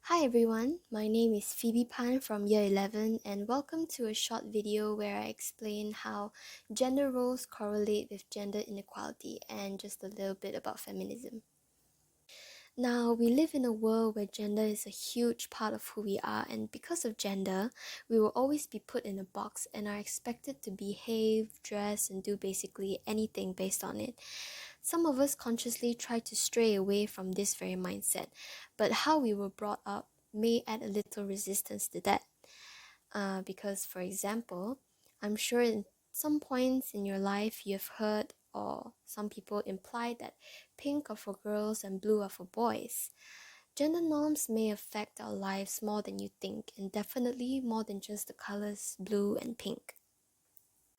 Hi everyone, my name is Phoebe Pan from Year 11 and welcome to a short video where I explain how gender roles correlate with gender inequality and just a little bit about feminism. Now, we live in a world where gender is a huge part of who we are, and because of gender, we will always be put in a box and are expected to behave, dress, and do basically anything based on it. Some of us consciously try to stray away from this very mindset, but how we were brought up may add a little resistance to that. Because, for example, I'm sure in some points in your life you've heard or some people imply that pink are for girls and blue are for boys. Gender norms may affect our lives more than you think, and definitely more than just the colors blue and pink.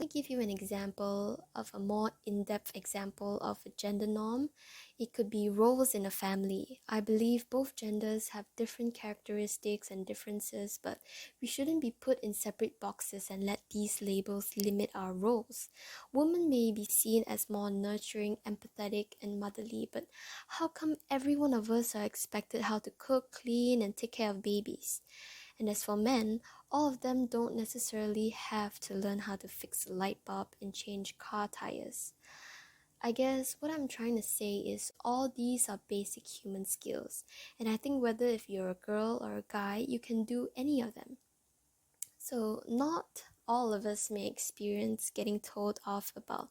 Let me give you an example of a more in-depth example of a gender norm. It could be roles in a family. I believe both genders have different characteristics and differences, but we shouldn't be put in separate boxes and let these labels limit our roles. Women may be seen as more nurturing, empathetic, and motherly, but how come every one of us are expected how to cook, clean, and take care of babies? And as for men, all of them don't necessarily have to learn how to fix a light bulb and change car tires. I guess what I'm trying to say is all these are basic human skills, and I think whether if you're a girl or a guy, you can do any of them. So not all of us may experience getting told off about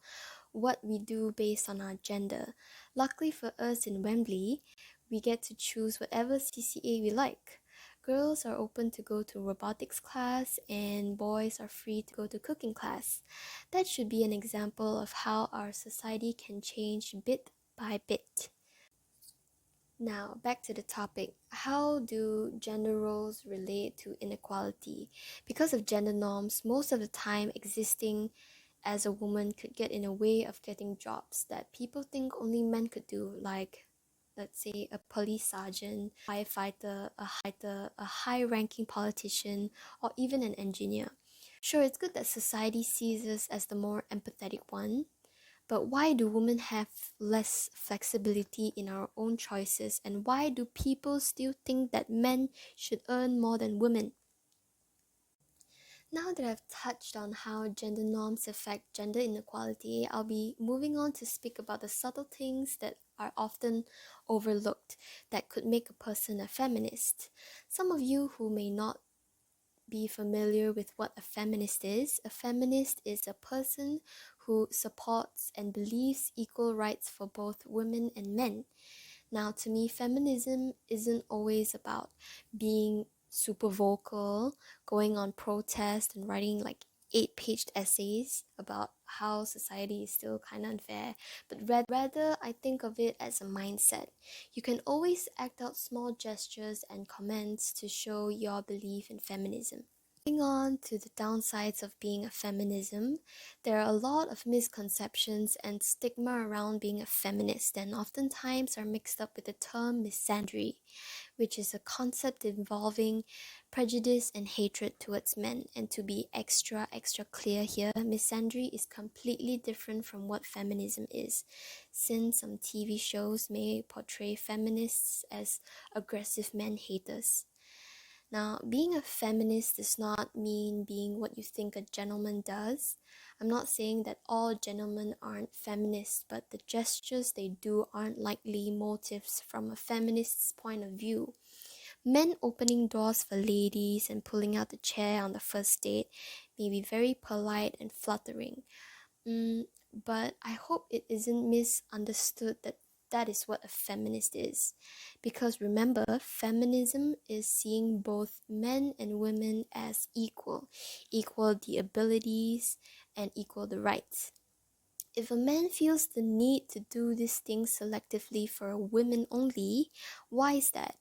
what we do based on our gender. Luckily for us in Wembley, we get to choose whatever CCA we like. Girls are open to go to robotics class and boys are free to go to cooking class. That should be an example of how our society can change bit by bit. Now, back to the topic. How do gender roles relate to inequality? Because of gender norms, most of the time existing as a woman could get in a way of getting jobs that people think only men could do, like let's say a police sergeant, firefighter, a high-ranking politician, or even an engineer. Sure, it's good that society sees us as the more empathetic one, but why do women have less flexibility in our own choices, and why do people still think that men should earn more than women? Now that I've touched on how gender norms affect gender inequality, I'll be moving on to speak about the subtle things that are often overlooked that could make a person a feminist. Some of you who may not be familiar with what a feminist is a person who supports and believes equal rights for both women and men. Now, to me, feminism isn't always about being super vocal, going on protest and writing like 8-page essays about how society is still kind of unfair, but rather I think of it as a mindset. You can always act out small gestures and comments to show your belief in feminism. Moving on to the downsides of being a feminism, there are a lot of misconceptions and stigma around being a feminist, and oftentimes are mixed up with the term misandry, which is a concept involving prejudice and hatred towards men. And to be extra clear here, misandry is completely different from what feminism is, since some TV shows may portray feminists as aggressive men haters. Now, being a feminist does not mean being what you think a gentleman does. I'm not saying that all gentlemen aren't feminists, but the gestures they do aren't likely motives from a feminist's point of view. Men opening doors for ladies and pulling out the chair on the first date may be very polite and flattering. But I hope it isn't misunderstood that that is what a feminist is. Because remember, feminism is seeing both men and women as equal the abilities and equal the rights. If a man feels the need to do these things selectively for women only, why is that?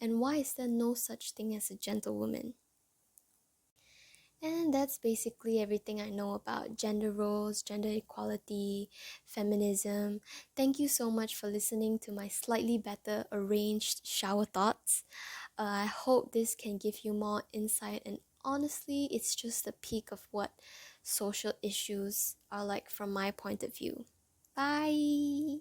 And why is there no such thing as a gentlewoman? And that's basically everything I know about gender roles, gender equality, feminism. Thank you so much for listening to my slightly better arranged shower thoughts. I hope this can give you more insight, and honestly, it's just a peek of what social issues are like from my point of view. Bye!